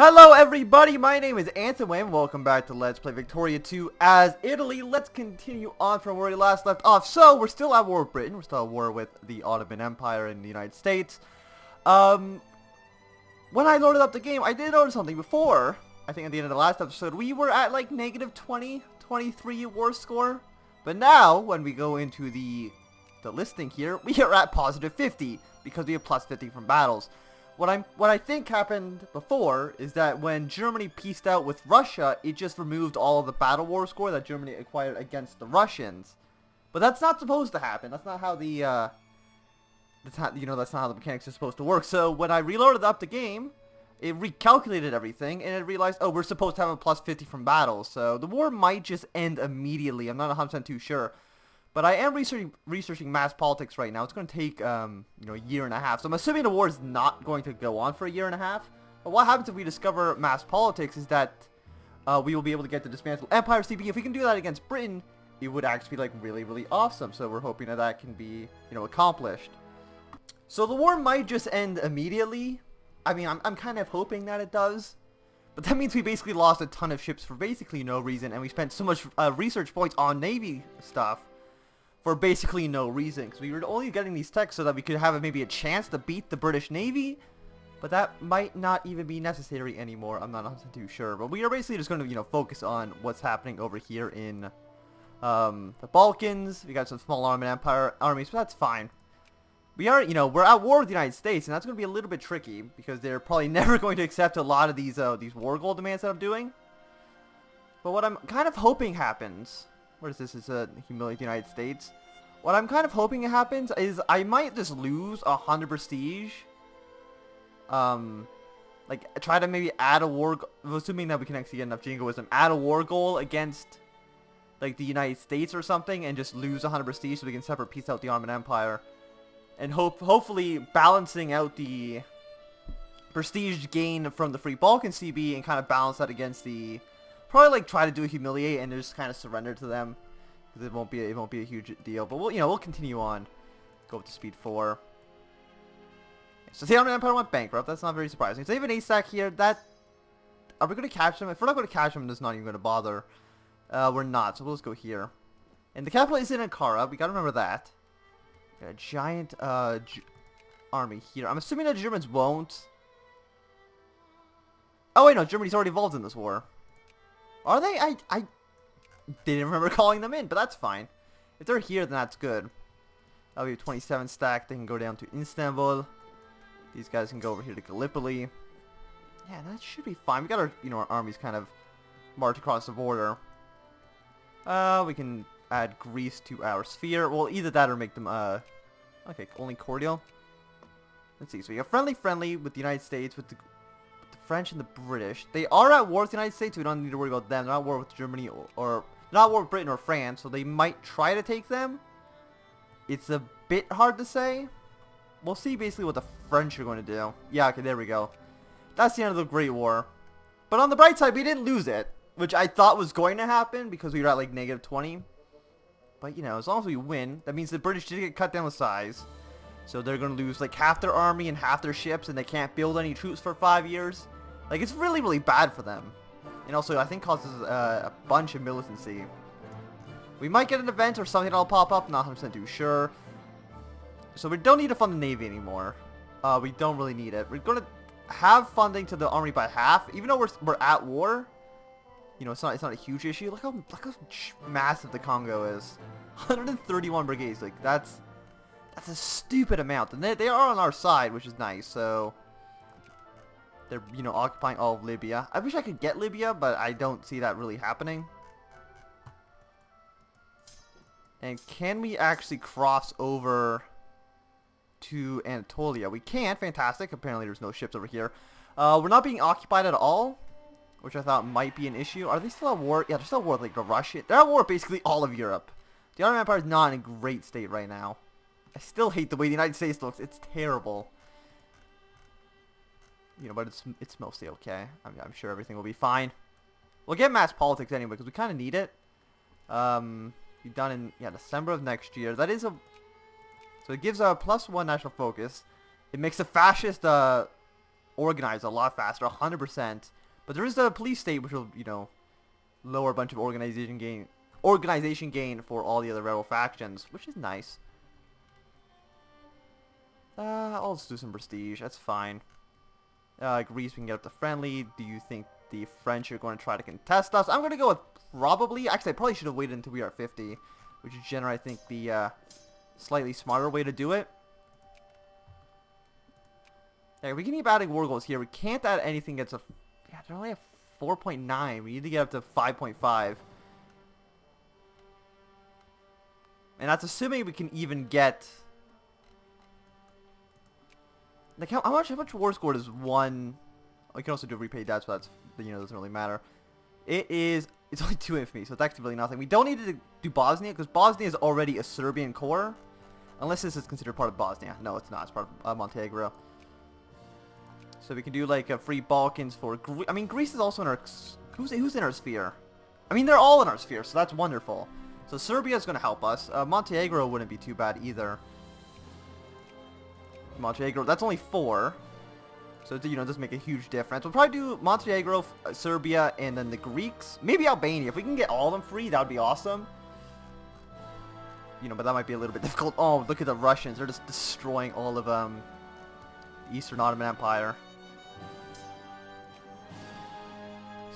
Hello everybody, my name is Anthony and welcome back to Let's Play Victoria 2 as Italy. Let's continue on from where we last left off. So, we're still at war with Britain, we're still at war with the Ottoman Empire and the United States. When I loaded up the game, I did notice something before. I think at the end of the last episode, we were at like negative 20, 23 war score. But now, when we go into the listing here, we are at positive 50 because we have plus 50 from battles. What I think happened before is that when Germany peaced out with Russia, it just removed all of the battle war score that Germany acquired against the Russians. But that's not supposed to happen. That's not how the that's not how the mechanics are supposed to work. So when I reloaded up the game, it recalculated everything and it realized, oh, we're supposed to have a plus 50 from battles. So the war might just end immediately. I'm not 100% too sure. But I am researching mass politics right now. It's going to take, a year and a half. So I'm assuming the war is not going to go on for a year and a half. But what happens if we discover mass politics is that we will be able to get the dismantled Empire CB. If we can do that against Britain, it would actually be like really, really awesome. So we're hoping that that can be, accomplished. So the war might just end immediately. I mean, I'm kind of hoping that it does. But that means we basically lost a ton of ships for basically no reason. And we spent so much research points on Navy stuff for basically no reason, because we were only getting these techs so that we could have maybe a chance to beat the British Navy, but that might not even be necessary anymore. I'm not 100% too sure, but we are basically just going to, focus on what's happening over here in the Balkans. We got some small Ottoman Empire armies, but that's fine. We are, we're at war with the United States, and that's going to be a little bit tricky, because they're probably never going to accept a lot of these war goal demands that I'm doing. But what I'm kind of hoping happens... What is this? It's a humiliate the United States. What I'm kind of hoping happens is I might just lose 100 prestige. Like try to maybe add a war, assuming that we can actually get enough jingoism, add a war goal against like the United States or something, and just lose 100 prestige so we can separate peace out the Ottoman Empire, and hopefully balancing out the prestige gain from the Free Balkan CB and kind of balance that against the. Probably like try to do a humiliate and just kind of surrender to them, because it won't be a huge deal. But we'll continue on. Go up to speed 4. So the Ottoman Empire went bankrupt. That's not very surprising. So they have an A-stack here. Are we going to catch them? If we're not going to catch them, it's not even going to bother. We're not. So we'll just go here. And the capital is in Ankara. We got to remember that. Got a giant army here. I'm assuming that the Germans won't. Oh wait, no. Germany's already involved in this war. Are they? I didn't remember calling them in, but that's fine. If they're here, then that's good. We have 27 stack. They can go down to Istanbul. These guys can go over here to Gallipoli. Yeah, that should be fine. We got our, our armies kind of march across the border. We can add Greece to our sphere. Well, either that or make them, okay, only cordial. Let's see. So we got friendly with the United States, with the French and the British. They are at war with the United States, so we don't need to worry about them. They're not at war with Germany or not at war with Britain or France, so they might try to take them. It's a bit hard to say. We'll see basically what the French are going to do. Yeah, okay, there we go. That's the end of the Great War. But on the bright side, we didn't lose it, which I thought was going to happen because we were at like negative 20. But, as long as we win, that means the British did get cut down with size. So they're going to lose like half their army and half their ships, and they can't build any troops for 5 years. Like, it's really, really bad for them. And also, I think causes a bunch of militancy. We might get an event or something that'll pop up, not 100% too sure. So we don't need to fund the Navy anymore. We don't really need it. We're going to have funding to the army by half, even though we're at war. It's not a huge issue. Look how massive the Congo is. 131 brigades. Like, that's a stupid amount. And they are on our side, which is nice. So they're, occupying all of Libya. I wish I could get Libya, but I don't see that really happening. And can we actually cross over to Anatolia? We can. Fantastic. Apparently there's no ships over here. We're not being occupied at all, which I thought might be an issue. Are they still at war? Yeah, they're still at war with like the Russia. They're at war with basically all of Europe. The Ottoman Empire is not in a great state right now. I still hate the way the United States looks. It's terrible. But it's mostly okay. I'm sure everything will be fine. We'll get mass politics anyway, because we kind of need it. Be done in, December of next year. That is so it gives a +1 national focus. It makes a fascist organize a lot faster, 100%. But there is a police state which will, lower a bunch of organization gain for all the other rebel factions, which is nice. I'll just do some prestige. That's fine. Greece, we can get up to friendly. Do you think the French are going to try to contest us? I'm going to go with probably. Actually, I probably should have waited until we are at 50, which is generally, I think, the slightly smarter way to do it. Yeah, we can keep adding war goals here. We can't add anything that's a... Yeah, they're only at 4.9. We need to get up to 5.5. And that's assuming we can even get... Like, how much war score does one... We can also do repay debts, but that's, doesn't really matter. It's only 2 infamy, so it's actually really nothing. We don't need to do Bosnia, because Bosnia is already a Serbian core. Unless this is considered part of Bosnia. No, it's not. It's part of Montenegro. So we can do, like, a free Balkans for... I mean, Greece is also in our... Who's in our sphere? I mean, they're all in our sphere, so that's wonderful. So Serbia is going to help us. Montenegro wouldn't be too bad either. Montenegro, that's only 4. So, it doesn't make a huge difference. We'll probably do Montenegro, Serbia, and then the Greeks. Maybe Albania. If we can get all of them free, that would be awesome. But that might be a little bit difficult. Oh, look at the Russians. They're just destroying all of the Eastern Ottoman Empire.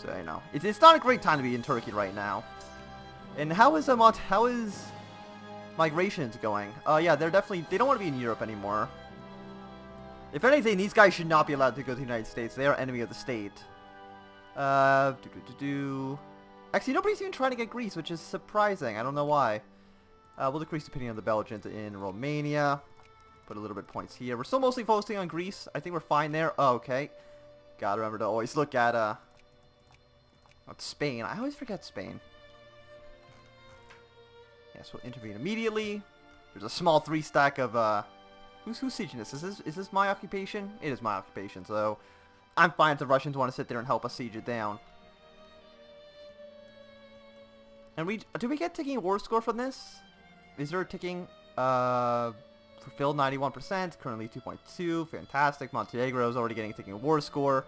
So, it's not a great time to be in Turkey right now. And how is migrations going? Yeah, they don't want to be in Europe anymore. If anything, these guys should not be allowed to go to the United States. They are enemy of the state. Actually, nobody's even trying to get Greece, which is surprising. I don't know why. We'll decrease opinion of the Belgians in Romania. Put a little bit of points here. We're still mostly focusing on Greece. I think we're fine there. Oh, okay. Gotta remember to always look at Spain. I always forget Spain. Yes, we'll intervene immediately. There's a small 3-stack of Who's sieging this? Is this my occupation? It is my occupation, so I'm fine if the Russians want to sit there and help us siege it down. And do we get ticking war score from this? Is there a ticking? Fulfilled 91%, currently 2.2. Fantastic. Montenegro is already getting a ticking war score.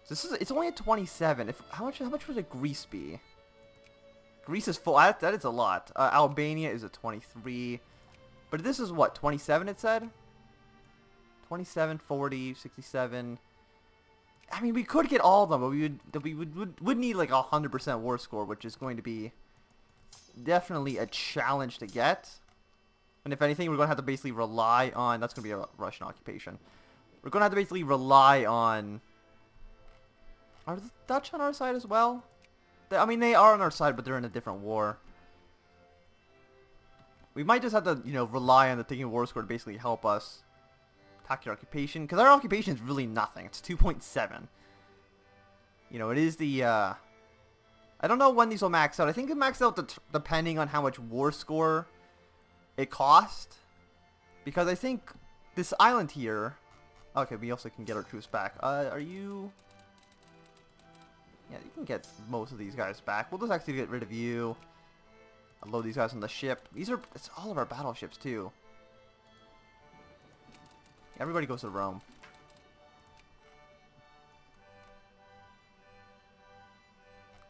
So it's only at 27. How much would a Greece be? Greece is full. That is a lot. Albania is at 23. But this is what, 27 it said? 27, 40, 67. I mean, we could get all of them, but we would need like 100% war score, which is going to be definitely a challenge to get. And if anything, we're going to have to basically rely on... That's going to be a Russian occupation. We're going to have to basically rely on... Are the Dutch on our side as well? I mean, they are on our side, but they're in a different war. We might just have to, rely on the ticking war score to basically help us attack your occupation. Because our occupation is really nothing. It's 2.7. It is the... I don't know when these will max out. I think it maxes out depending on how much war score it cost. Because I think this island here... Okay, we also can get our troops back. Are you... Yeah, you can get most of these guys back. We'll just actually get rid of you. Load these guys on the ship. It's all of our battleships, too. Everybody goes to Rome.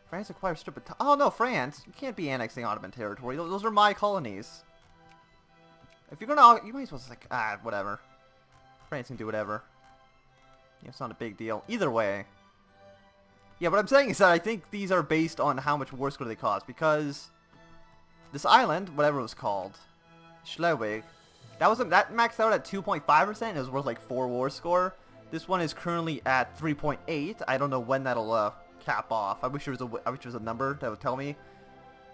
France acquires strip of... Oh, no, France. You can't be annexing Ottoman territory. Those are my colonies. If you're gonna... You might as well just, like, whatever. France can do whatever. It's not a big deal. Either way... Yeah, what I'm saying is that I think these are based on how much war score they cost, because this island, whatever it was called, Schleswig, that maxed out at 2.5% and it was worth like 4 war score. This one is currently at 3.8. I don't know when that'll cap off. I wish there was a number that would tell me.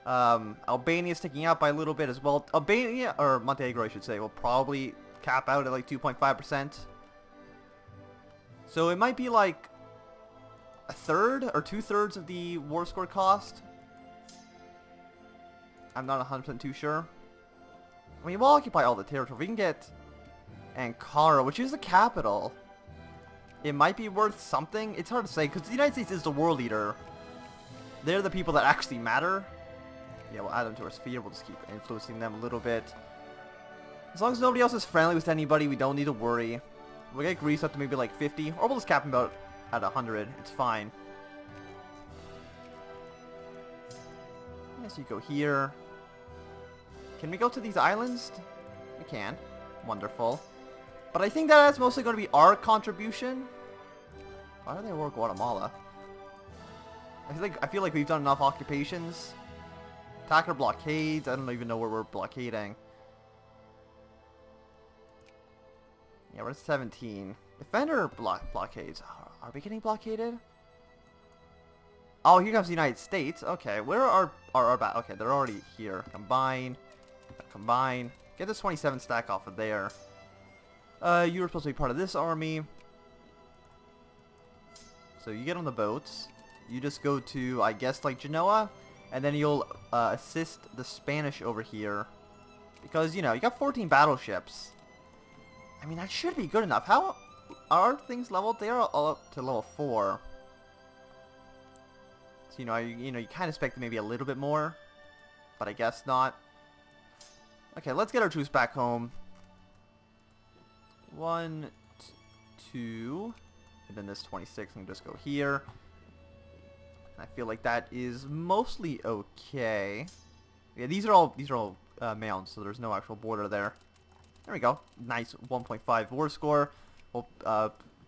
Albania is ticking out by a little bit as well. Albania, or Montenegro I should say, will probably cap out at like 2.5%. So it might be like a third or 2/3 of the war score cost. I'm not 100% too sure. I mean, we'll occupy all the territory. We can get Ankara, which is the capital. It might be worth something. It's hard to say because the United States is the world leader. They're the people that actually matter. Yeah, we'll add them to our sphere. We'll just keep influencing them a little bit. As long as nobody else is friendly with anybody, we don't need to worry. We'll get Greece up to maybe like 50, or we'll just cap him about at 100. It's fine. Yeah, so you go here. Can we go to these islands? We can. Wonderful. But I think that's mostly going to be our contribution. Why do they war Guatemala? I feel like we've done enough occupations. Attacker blockades. I don't even know where we're blockading. Yeah, we're at 17. Defender blockades. Are we getting blockaded? Oh, here comes the United States. Okay, where are our okay, they're already here. Combine. Combine. Get this 27 stack off of there. You were supposed to be part of this army. So you get on the boats. You just go to, I guess, like Genoa. And then you'll assist the Spanish over here. Because, you know, you got 14 battleships. I mean, that should be good enough. How are things leveled? They are all up to level 4. So, you kind of expect maybe a little bit more. But I guess not. Okay, let's get our troops back home. 1, 2, and then this 26 can just go here. I feel like that is mostly okay. Yeah, these are all mounds, so there's no actual border there. There we go. Nice 1.5 war score. We'll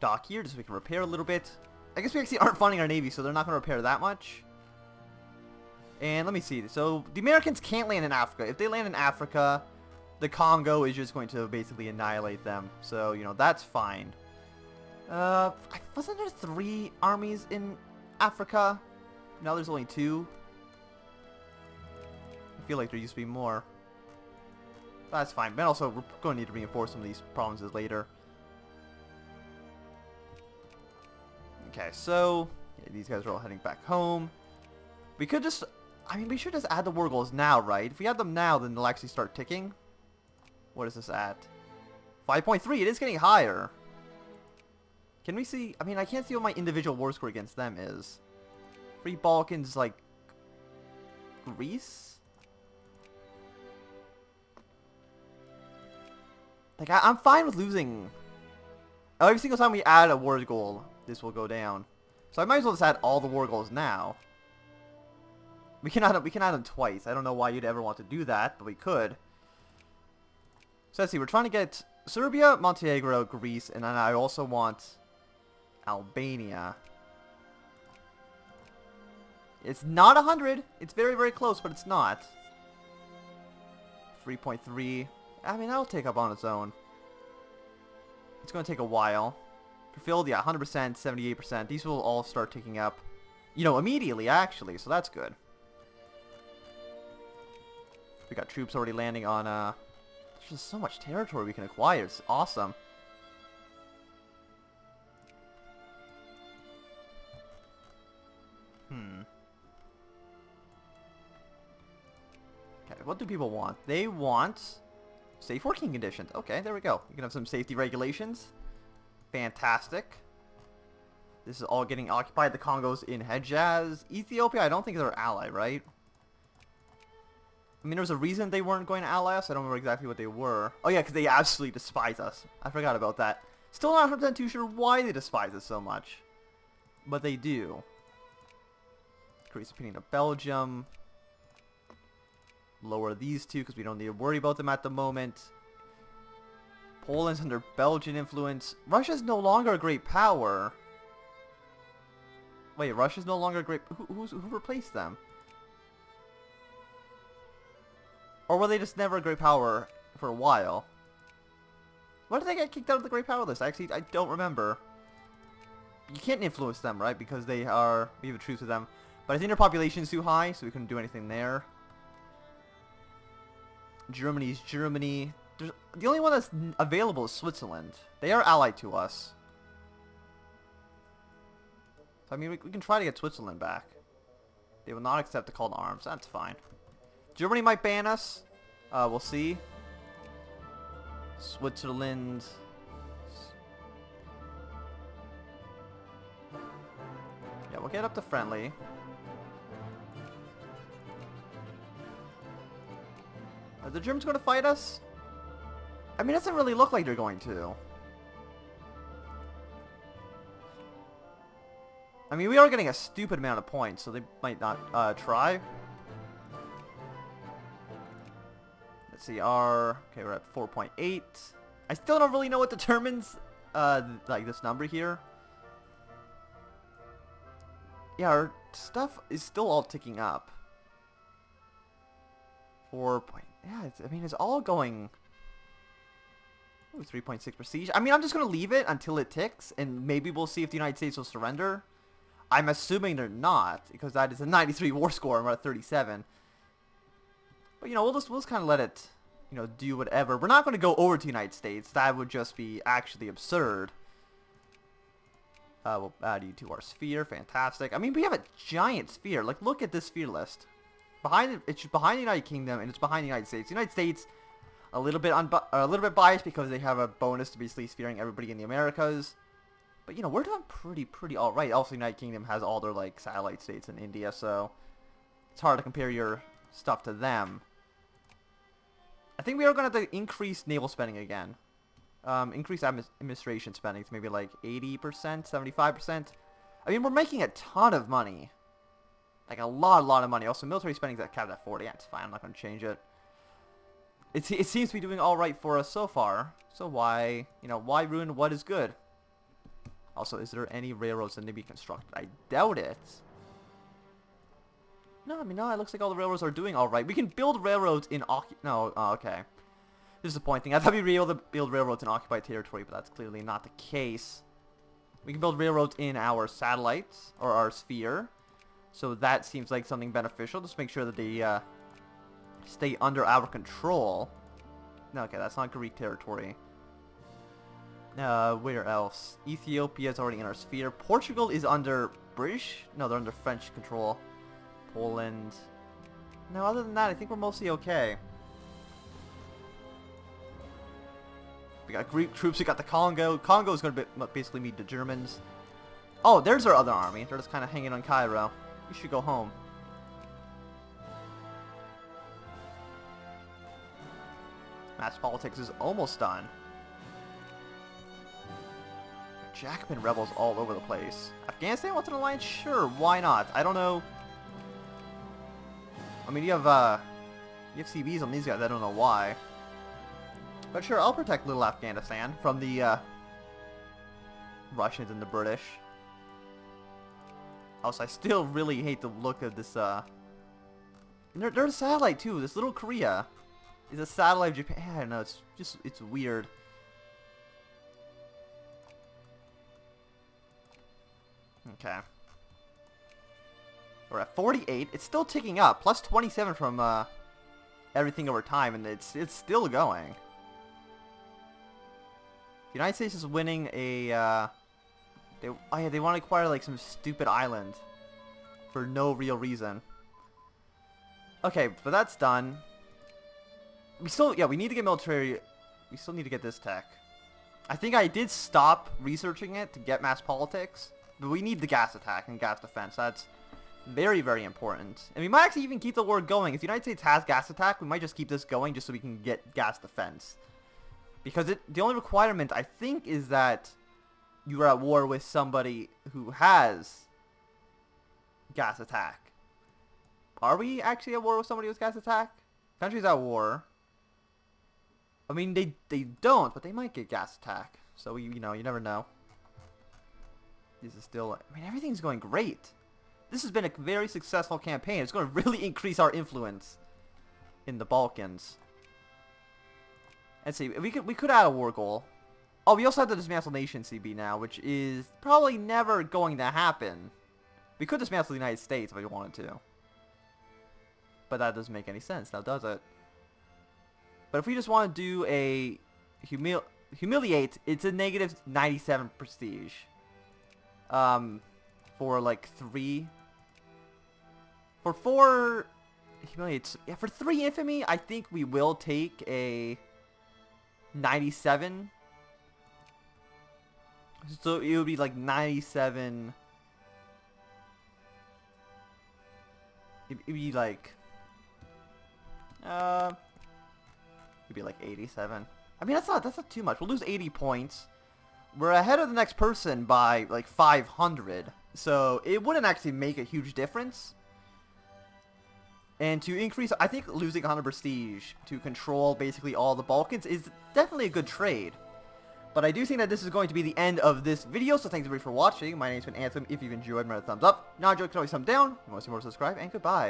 dock here just so we can repair a little bit. I guess we actually aren't funding our navy, so they're not going to repair that much. And let me see. So the Americans can't land in Africa. If they land in Africa, the Congo is just going to basically annihilate them. So, that's fine. Wasn't there 3 armies in Africa? Now there's only 2. I feel like there used to be more. That's fine. But also, we're going to need to reinforce some of these provinces later. Okay, so yeah, these guys are all heading back home. We could just... we should just add the war goals now, right? If we add them now, then they'll actually start ticking. What is this at? 5.3. It is getting higher. Can we see... I can't see what my individual war score against them is. Free Balkans, like... Greece? Like, I'm fine with losing... Every single time we add a war goal, this will go down. So I might as well just add all the war goals now. We can add them twice. I don't know why you'd ever want to do that, but we could. So let's see. We're trying to get Serbia, Montenegro, Greece, and then I also want Albania. It's not 100. It's very, very close, but it's not. 3.3. That'll take up on its own. It's going to take a while. Fulfilled, yeah, 100%, 78%. These will all start ticking up, immediately, actually, so that's good. We got troops already landing on, there's just so much territory we can acquire. It's awesome. Okay, what do people want? They want safe working conditions. Okay, there we go. You can have some safety regulations. Fantastic. This is all getting occupied. The Congo's in Hejaz. Ethiopia, I don't think they're ally, right? There was a reason they weren't going to ally us. I don't remember exactly what they were. Oh yeah, because they absolutely despise us. I forgot about that. Still not 100% too sure why they despise us so much. But they do. Increase opinion of Belgium. Lower these two because we don't need to worry about them at the moment. Poland's under Belgian influence. Russia's no longer a great power. Wait, Russia's no longer a great... Who replaced them? Or were they just never a great power for a while? Why did they get kicked out of the great power list? Actually, I don't remember. You can't influence them, right? Because we have a truce with them. But I think their population is too high, so we couldn't do anything there. Germany's Germany. The only one that's available is Switzerland. They are allied to us. So, we can try to get Switzerland back. They will not accept the call to arms. That's fine. Germany might ban us. We'll see. Switzerland. Yeah, we'll get up to friendly. Are the Germans going to fight us? I mean, it doesn't really look like they're going to. I mean, we are getting a stupid amount of points, so they might not try. Let's see, okay, we're at 4.8. I still don't really know what determines, like, this number here. Yeah, our stuff is still all ticking up. 4 point, yeah, I mean, it's all going... Ooh, 3.6 prestige. I mean, I'm just going to leave it until it ticks, and maybe we'll see if the United States will surrender. I'm assuming they're not, because that is a 93 war score, and we're at 37. But, you know, we'll just kind of let it, you know, do whatever. We're not going to go over to the United States. That would just be actually absurd. We'll add you to our sphere. Fantastic. I mean, we have a giant sphere. Like, look at this sphere list. It's behind the United Kingdom, and it's behind the United States. The United States, a little bit biased because they have a bonus to basically sphering everybody in the Americas. But, you know, we're doing pretty all right. Also, the United Kingdom has all their, like, satellite states in India, so it's hard to compare your stuff to them. I think we are going to have to increase naval spending again. Increase administration spending to maybe, like, 80%, 75%. I mean, we're making a ton of money. Like, a lot of money. Also, military spending is capped at 40. That's fine. I'm not going to change it. It seems to be doing all right for us so far. So why, you know, why ruin what is good? Also, is there any railroads that need to be constructed? I doubt it. No, I mean, no, it looks like all the railroads are doing all right. We can build railroads in no, oh, okay. Disappointing. I thought we'd be able to build railroads in occupied territory, but that's clearly not the case. We can build railroads in our satellites, or our sphere. So that seems like something beneficial. Just make sure that they stay under our control. No, okay, that's not Greek territory. Where else? Ethiopia is already in our sphere. Portugal is under British? No, they're under French control. Poland. No, other than that, I think we're mostly okay. We got Greek troops. We got the Congo. Congo is going to basically meet the Germans. Oh, there's our other army. They're just kind of hanging on Cairo. We should go home. Mass politics is almost done. Jacobin rebels all over the place. Afghanistan wants an alliance? Sure, why not? I don't know. I mean, you have CBs on these guys. I don't know why. But sure, I'll protect little Afghanistan from the Russians and the British. Also, I still really hate the look of this. And they're a satellite too. This little Korea is a satellite of Japan. I don't know. It's weird. Okay. We're at 48. It's still ticking up. Plus 27 from everything over time, and it's still going. The United States is winning a. They want to acquire like some stupid island for no real reason. Okay, but that's done. We need to get military. We still need to get this tech. I think I did stop researching it to get mass politics, but we need the gas attack and gas defense. That's very, very important. And we might actually even keep the war going. If the United States has gas attack, we might just keep this going just so we can get gas defense. Because the only requirement, I think, is that you are at war with somebody who has gas attack. Are we actually at war with somebody with gas attack? Countries at war. I mean, they don't, but they might get gas attack. So, you know, you never know. This is still... I mean, everything's going great. This has been a very successful campaign. It's going to really increase our influence in the Balkans. Let's see. We could add a war goal. Oh, we also have the Dismantle Nation CB now, which is probably never going to happen. We could dismantle the United States if we wanted to. But that doesn't make any sense now, does it? But if we just want to do a humiliate, it's a negative 97 prestige. For like 3. For 4 humiliates. Yeah, for 3 infamy, I think we will take a 97. So it would be like 97. It'd be like it'd be like 87. I mean, that's not too much. We'll lose 80 points. We're ahead of the next person by like 500, so it wouldn't actually make a huge difference. And to increase, I think losing 100 prestige to control basically all the Balkans is definitely a good trade. But I do think that this is going to be the end of this video, so thanks everybody for watching. My name's been Anthem. If you've enjoyed, remember to thumbs up. Not enjoyed, can always thumb down. If you want to see more, subscribe, and goodbye.